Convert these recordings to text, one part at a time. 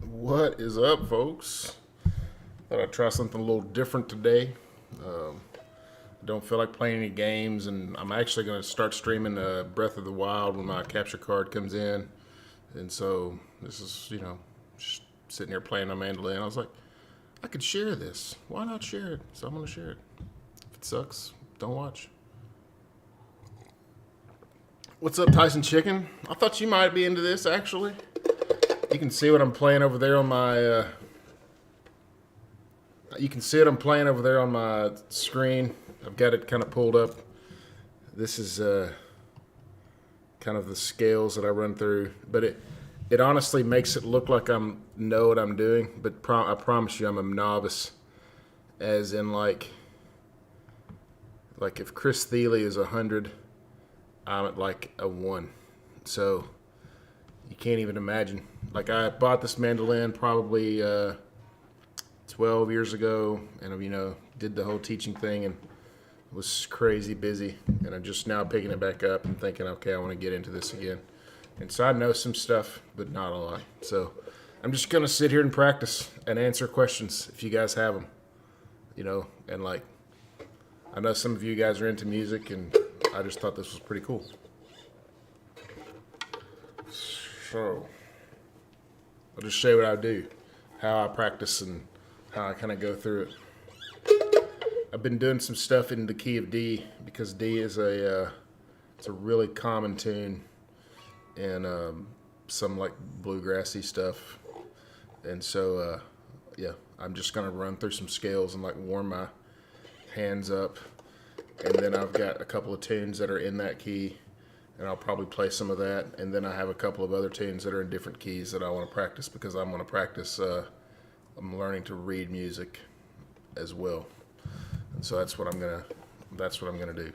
What is up, folks? Thought I'd try something a little different today. Don't feel like playing any games, and I'm actually going to start streaming Breath of the Wild when my capture card comes in. And so this is, just sitting here playing on mandolin. I was like, I could share this. Why not share it? So I'm going to share it. If it sucks, don't watch. What's up, Tyson Chicken? I thought you might be into this, actually. You can see what I'm playing over there on my. You can see it. I'm playing over there on my screen. I've got it kind of pulled up. This is kind of the scales that I run through, but it honestly makes it look like I know what I'm doing. But I promise you, I'm a novice. As in, like if Chris Thiele is 100, I'm at like a 1. So you can't even imagine. Like, I bought this mandolin probably 12 years ago, and did the whole teaching thing and was crazy busy. And I'm just now picking it back up and thinking, okay, I want to get into this again. And so I know some stuff, but not a lot. So I'm just gonna sit here and practice and answer questions if you guys have them. And like, I know some of you guys are into music, and I just thought this was pretty cool. So I'll just show you what I do, how I practice, and how I kind of go through it. I've been doing some stuff in the key of D because D is it's a really common tune in some like bluegrassy stuff, and so I'm just gonna run through some scales and like warm my hands up, and then I've got a couple of tunes that are in that key, and I'll probably play some of that, and then I have a couple of other tunes that are in different keys that I want to practice because I'm going to practice. I'm learning to read music as well, and so that's what I'm gonna do.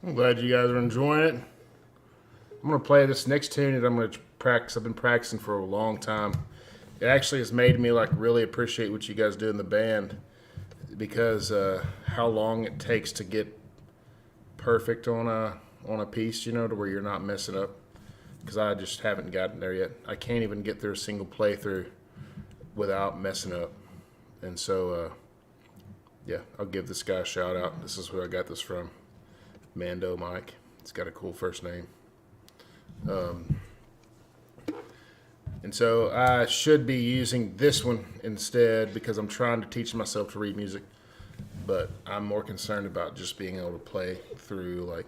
I'm glad you guys are enjoying it. I'm going to play this next tune that I'm going to practice. I've been practicing for a long time. It actually has made me like really appreciate what you guys do in the band because how long it takes to get perfect on a piece, to where you're not messing up. Because I just haven't gotten there yet. I can't even get through a single playthrough without messing up. And so, I'll give this guy a shout out. This is who I got this from. Mando Mike. It's got a cool first name. And so I should be using this one instead because I'm trying to teach myself to read music. But I'm more concerned about just being able to play through like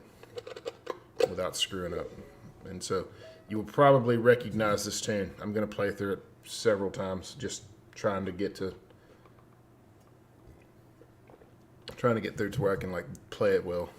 without screwing up. And so you will probably recognize this tune. I'm going to play through it several times, just trying to get through to where I can like play it well.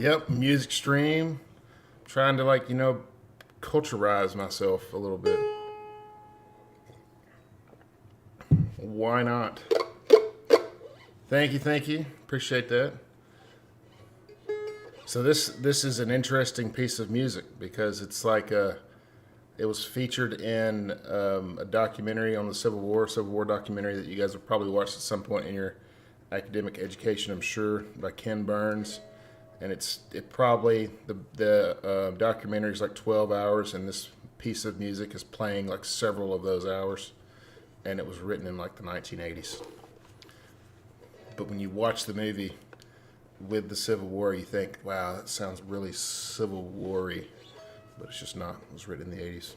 Yep, music stream. Trying to culturize myself a little bit. Why not? Thank you. Appreciate that. So this is an interesting piece of music because it's it was featured in a documentary on the Civil War documentary that you guys have probably watched at some point in your academic education, I'm sure, by Ken Burns. And it probably the documentary is like 12 hours, and this piece of music is playing like several of those hours, and it was written in like the 1980s. But when you watch the movie with the Civil War, you think, wow, that sounds really Civil War-y, but it's just not. It was written in the 80s.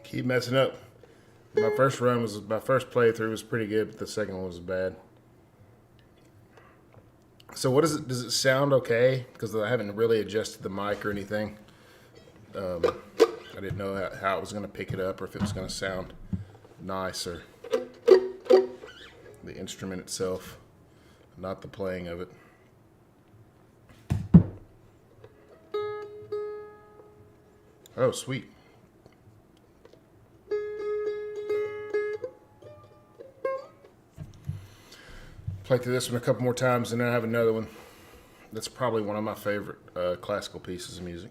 Keep messing up. My first playthrough was pretty good, but the second one was bad. So what is it? Does it sound okay? Because I haven't really adjusted the mic or anything. I didn't know how it was going to pick it up or if it was going to sound nice or the instrument itself, not the playing of it. Oh, sweet. Play through this one a couple more times, and then I have another one. That's probably one of my favorite classical pieces of music.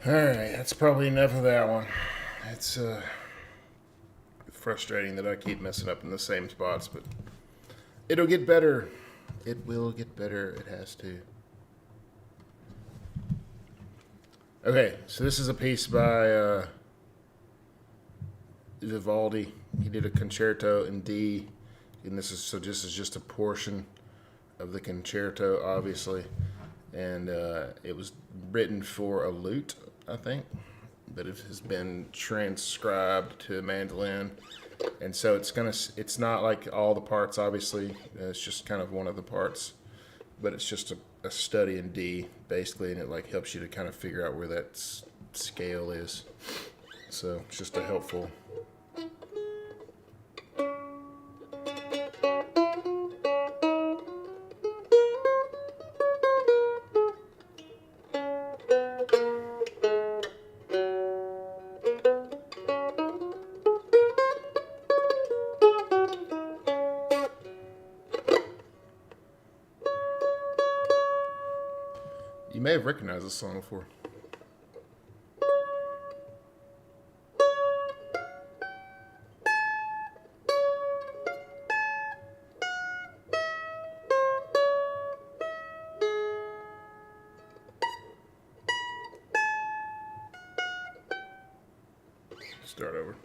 Alright, that's probably enough of that one. It's frustrating that I keep messing up in the same spots, but it'll get better. It will get better. It has to. Okay, so this is a piece by Vivaldi. He did a concerto in D, and this is just a portion of the concerto, obviously, and it was written for a lute, I think, but it has been transcribed to a mandolin, and so it's not like all the parts, obviously. It's just kind of one of the parts, but it's just a study in D, basically, and it like helps you to kind of figure out where that scale is. So it's just a helpful. You may have recognized this song before. Start over.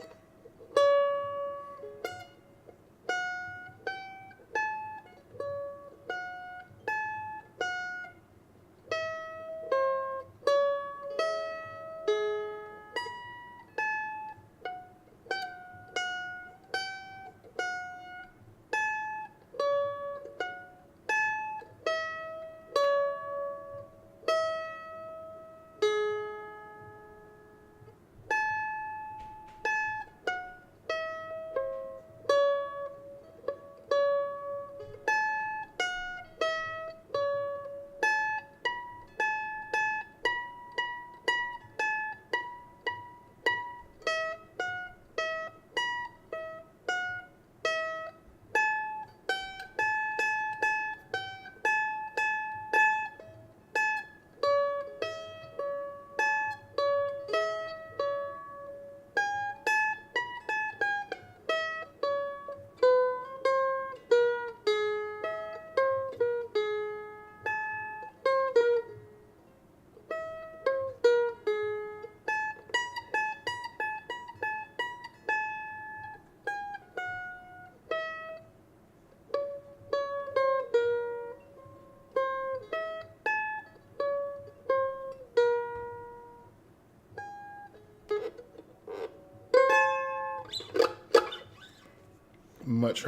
Much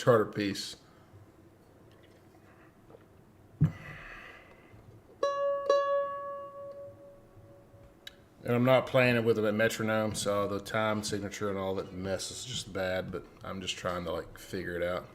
harder piece. And I'm not playing it with a metronome, so the time signature and all that mess is just bad, but I'm just trying to like figure it out.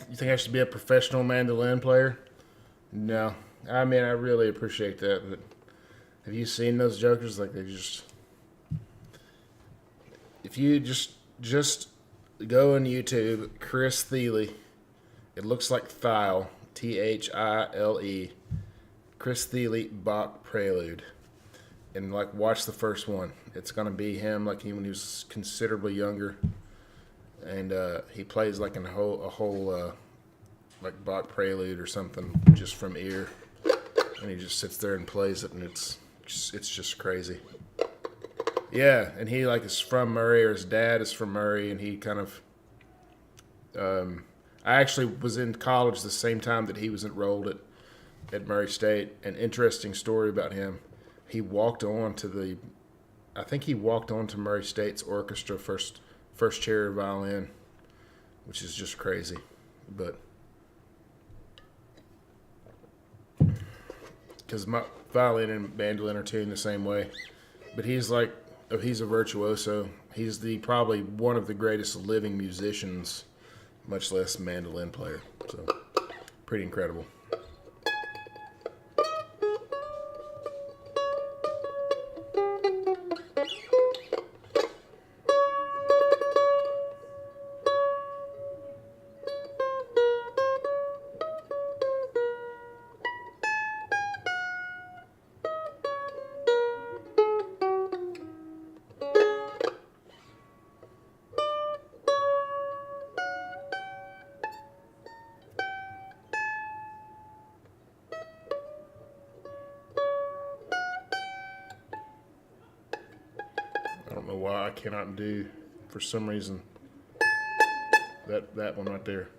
You think I should be a professional mandolin player? No. I mean, I really appreciate that, but have you seen those jokers? Like, they just... If you just go on YouTube, Chris Thiele, it looks like Thile, Thile, Chris Thiele Bach Prelude. And like, watch the first one. It's gonna be him like when he was considerably younger, and he plays like a whole like Bach Prelude or something just from ear, and he just sits there and plays it, and it's just crazy. Yeah, and he like is from Murray, or his dad is from Murray, and he kind of. I actually was in college the same time that he was enrolled at Murray State. An interesting story about him. He walked on to I think he walked on to Murray State's orchestra first chair of violin, which is just crazy, but because my violin and mandolin are tuned the same way. But he's a virtuoso. He's probably one of the greatest living musicians, much less mandolin player. So pretty incredible. I don't know why I cannot do, for some reason, that one right there.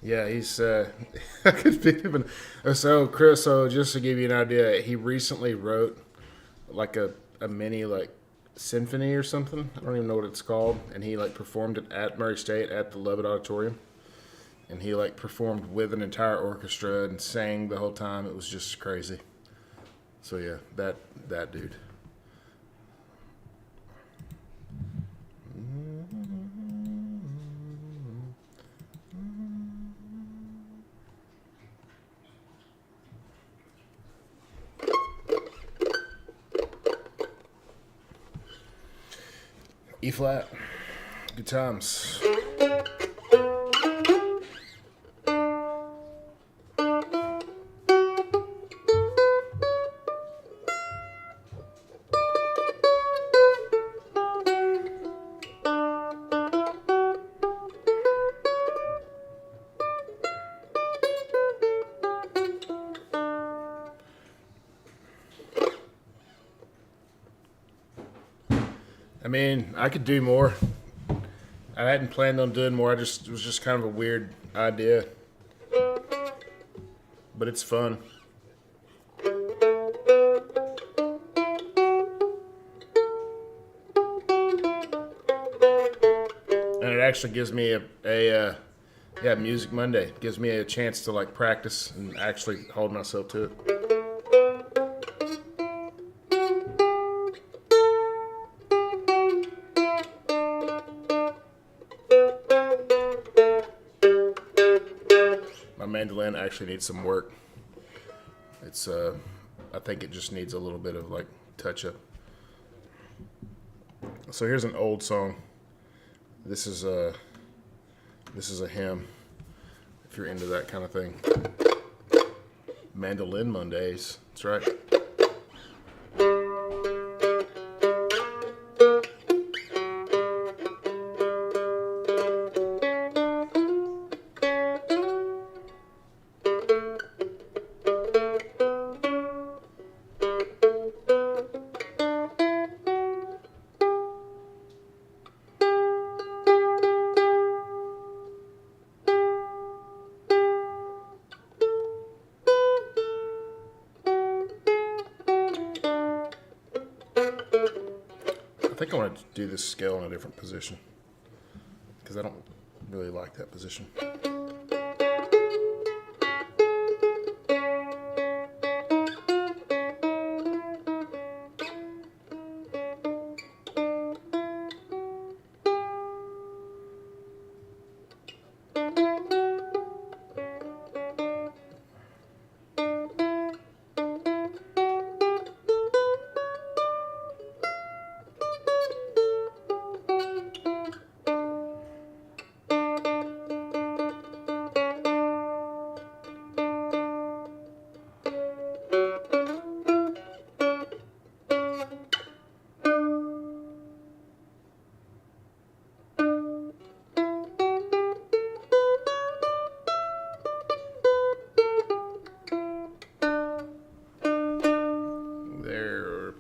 Yeah, he's. I could pick him. So, Chris. So, just to give you an idea, he recently wrote like a mini like symphony or something. I don't even know what it's called, and he like performed it at Murray State at the Lovett Auditorium, and he like performed with an entire orchestra and sang the whole time. It was just crazy. So yeah, that dude. E flat. Good times. I mean, I could do more. I hadn't planned on doing more. It was just kind of a weird idea, but it's fun. And it actually gives me a Music Monday. It gives me a chance to like practice and actually hold myself to it. My mandolin actually needs some work. It's I think it just needs a little bit of like touch up. So here's an old song. This is a hymn. if you're into that kind of thing. Mandolin Mondays. That's right. I think I want to do this scale in a different position because I don't really like that position.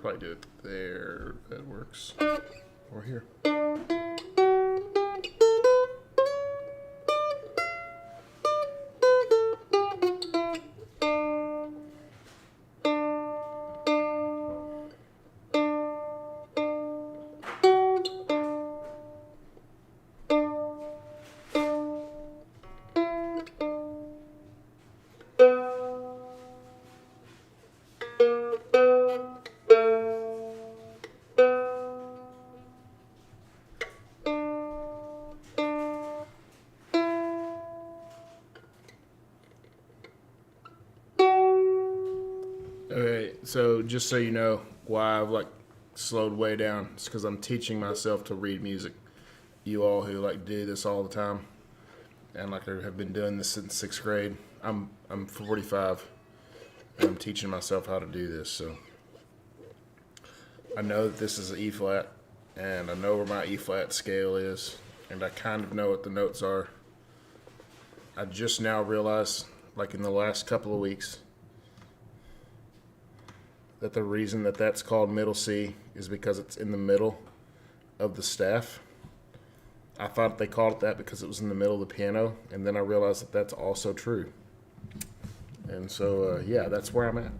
Probably do it there. That works. Or here. Okay, so just so you know why I've like slowed way down, it's because I'm teaching myself to read music. You all who like do this all the time and like have been doing this since 6th grade. I'm 45 and I'm teaching myself how to do this. So I know that this is an E flat and I know where my E flat scale is and I kind of know what the notes are. I just now realized, like in the last couple of weeks, that the reason that that's called middle C is because it's in the middle of the staff. I thought they called it that because it was in the middle of the piano, and then I realized that that's also true. And so, yeah, that's where I'm at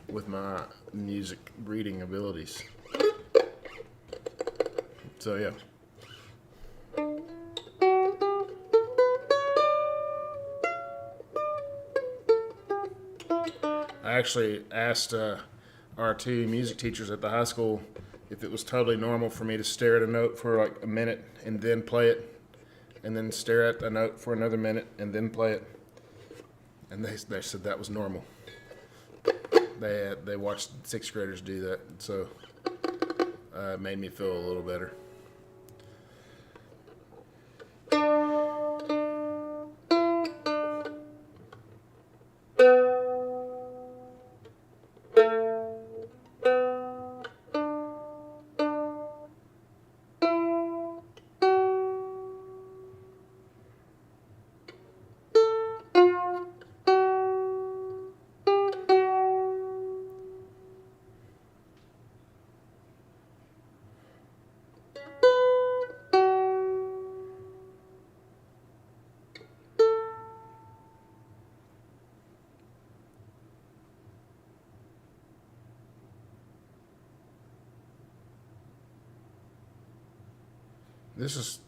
with my music reading abilities. So, yeah. I actually asked our two music teachers at the high school if it was totally normal for me to stare at a note for like a minute and then play it, and then stare at a note for another minute and then play it. And they said that was normal. They watched 6th graders do that, so it made me feel a little better.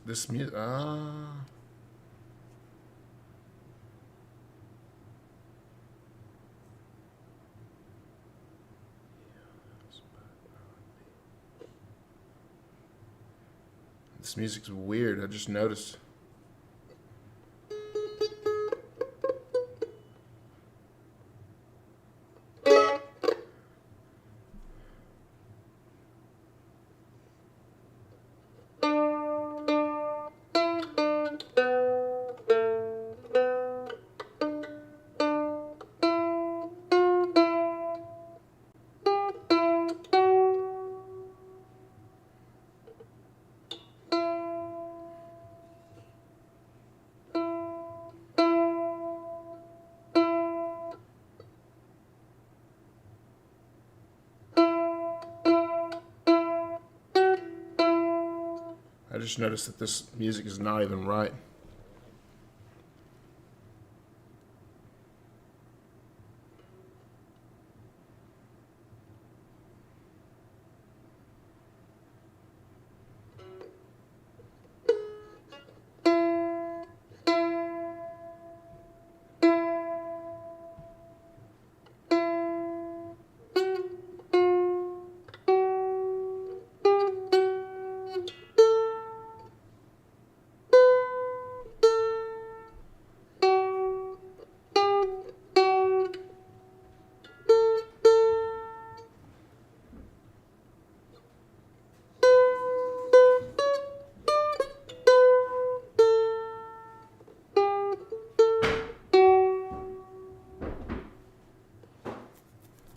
This music. This music's weird. I just noticed. I just noticed that this music is not even right.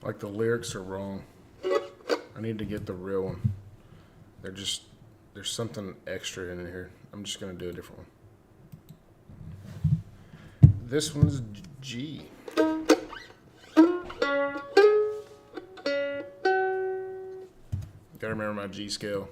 Like the lyrics are wrong. I need to get the real one. There's something extra in here. I'm just gonna do a different one. This one's G. Gotta remember my G scale.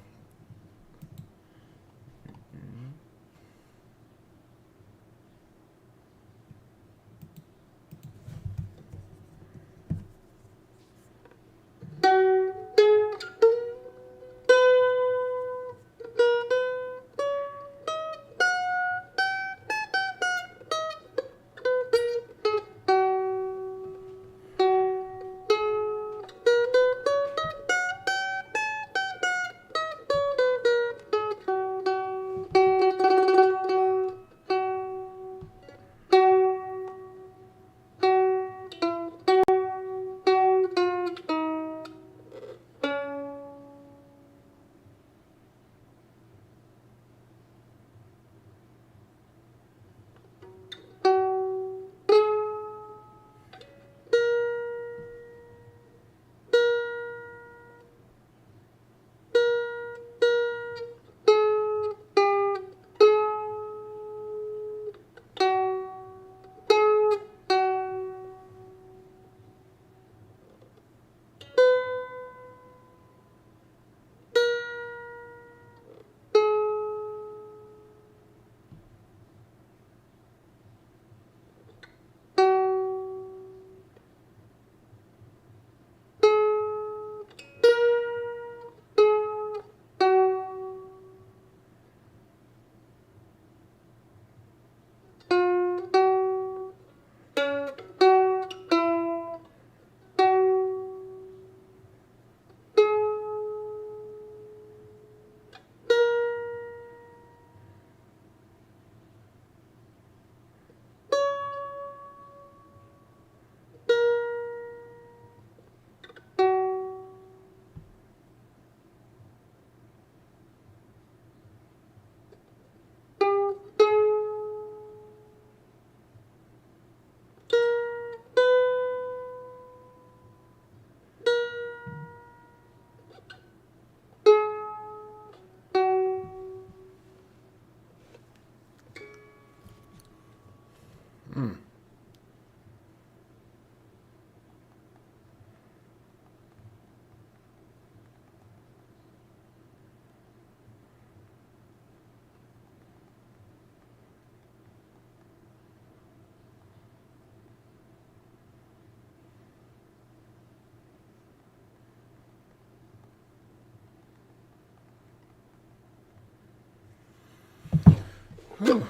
Whew.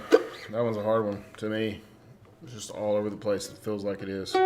That one's a hard one to me. It's just all over the place. It feels like it is.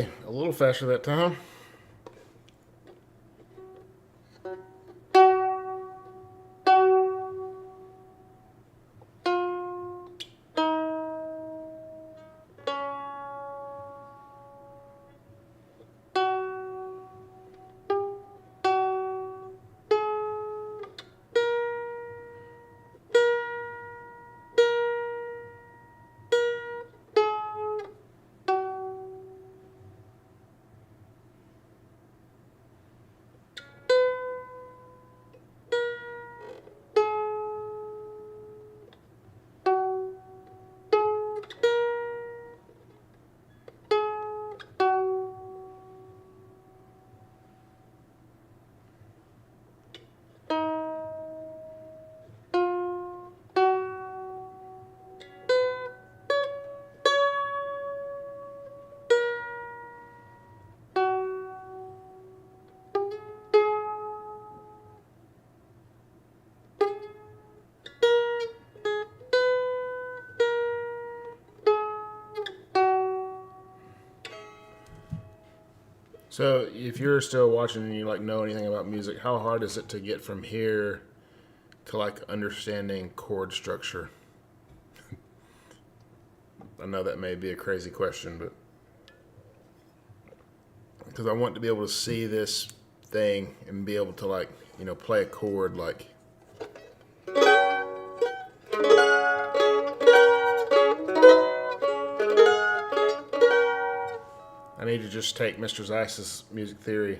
Okay, a little faster that time. So, if you're still watching and you like know anything about music, how hard is it to get from here to like understanding chord structure? I know that may be a crazy question, but because I want to be able to see this thing and be able to like, play a chord like. I need to just take Mr. Zeiss's music theory.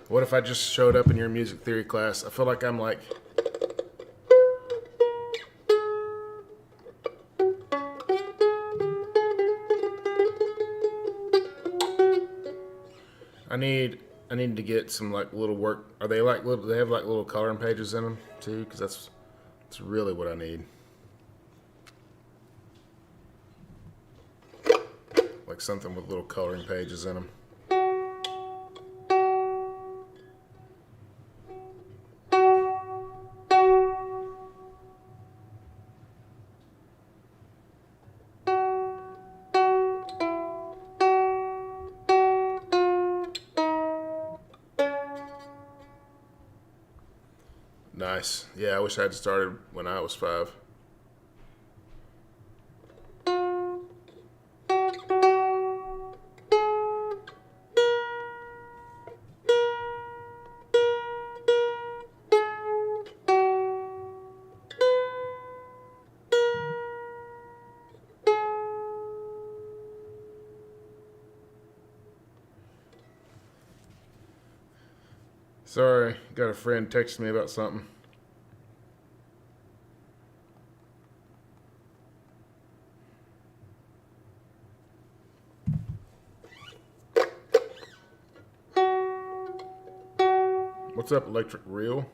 What if I just showed up in your music theory class? I feel like I'm like. I need to get some like little work. Are they like little? They have like little coloring pages in them too, because that's really what I need. Like something with little coloring pages in them. Nice. Yeah, I wish I had started when I was 5. Sorry, got a friend texting me about something. What's up, Electric Reel?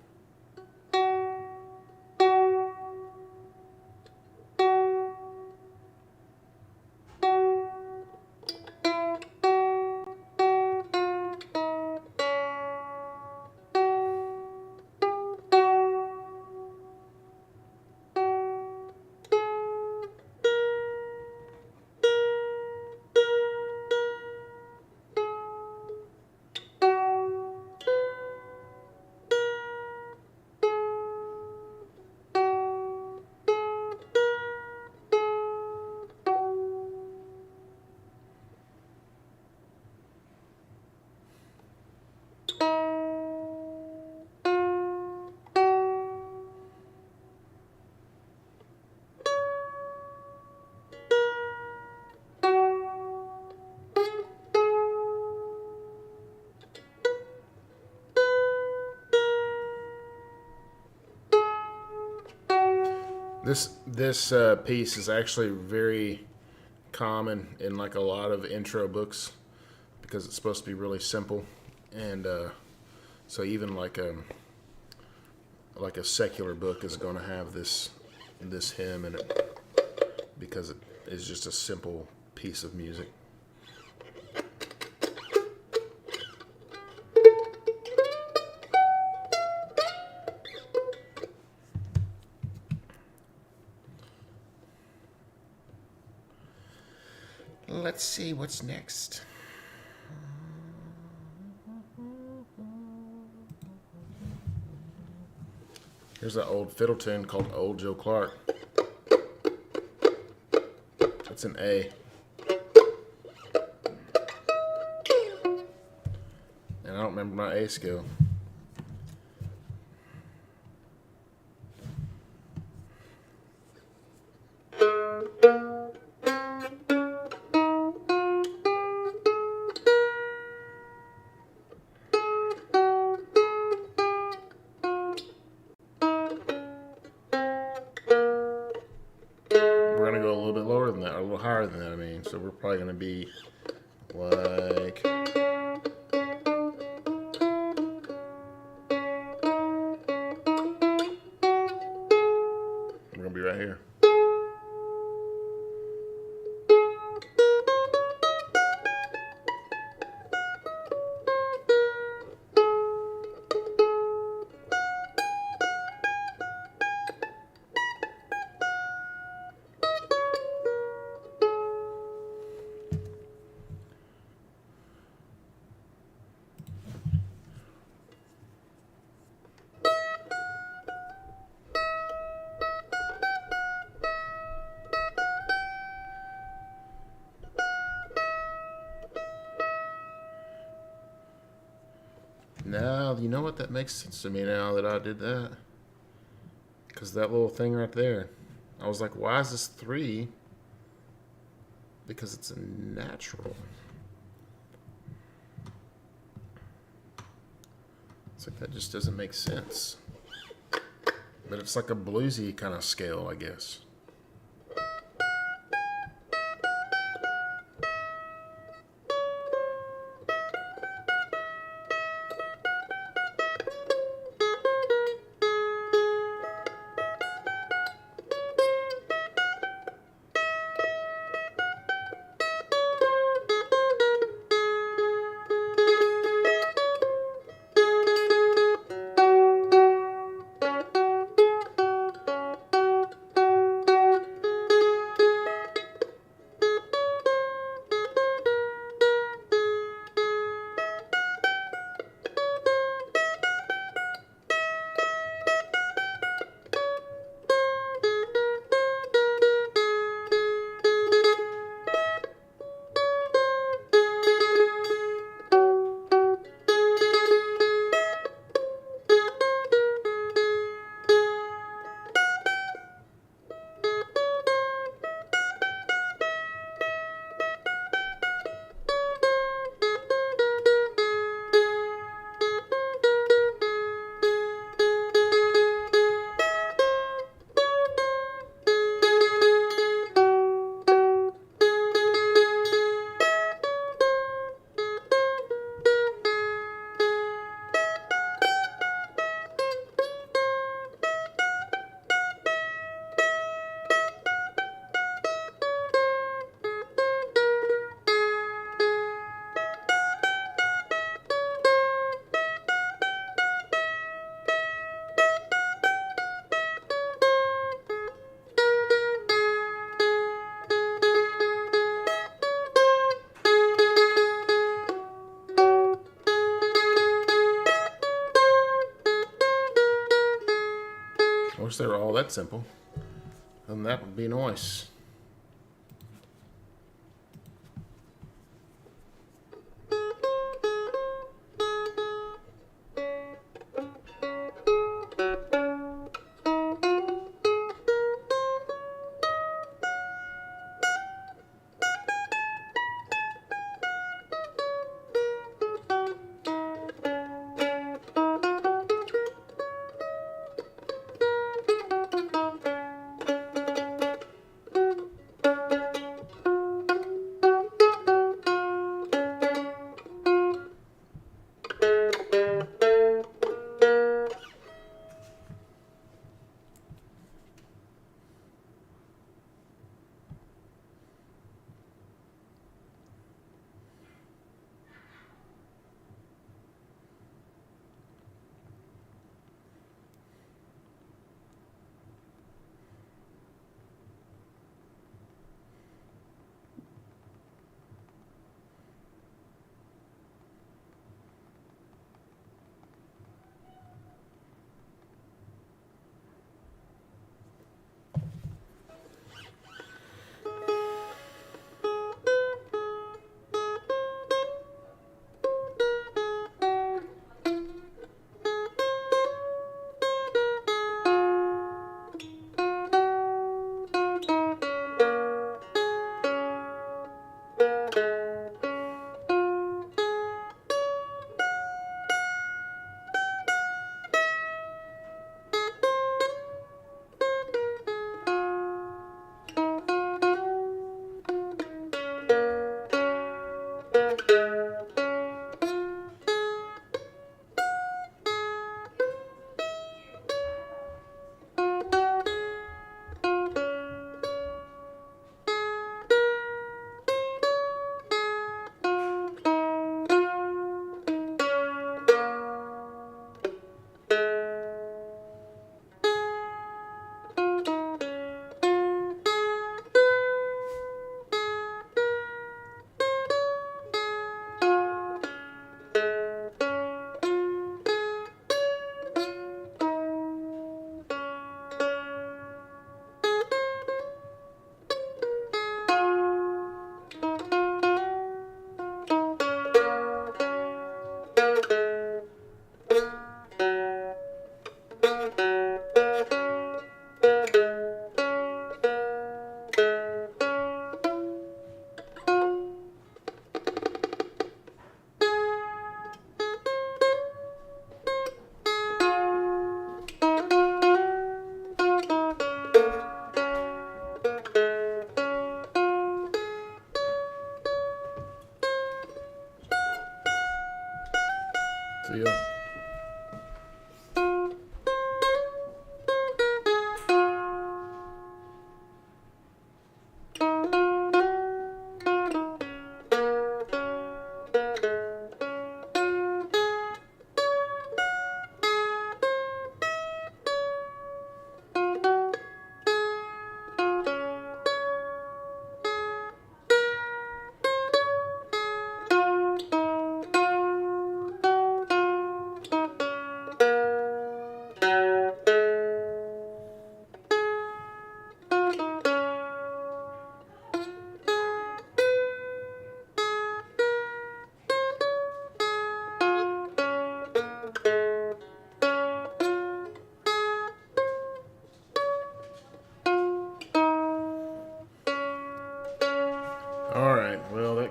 This piece is actually very common in like a lot of intro books because it's supposed to be really simple, and so even like like a secular book is going to have this hymn in it because it is just a simple piece of music. Let's see what's next. Here's an old fiddle tune called Old Joe Clark. It's an A. And I don't remember my A scale. We're going to go a little bit lower than that, or a little higher than that, I mean. So we're probably going to be like... We're going to be right here. Now, you know what? That makes sense to me now that I did that. Because that little thing right there, I was like, why is this 3? Because it's a natural. It's like that just doesn't make sense. But it's like a bluesy kind of scale, I guess. I wish they were all that simple. And that would be nice.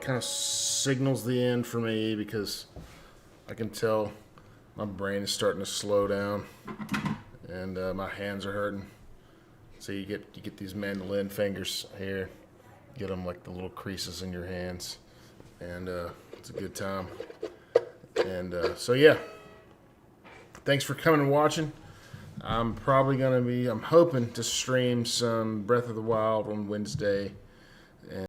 like kind of signals the end for me because I can tell my brain is starting to slow down and my hands are hurting. So you get these mandolin fingers here, get them like the little creases in your hands, and it's a good time. And so yeah, thanks for coming and watching. I'm hoping to stream some Breath of the Wild on Wednesday.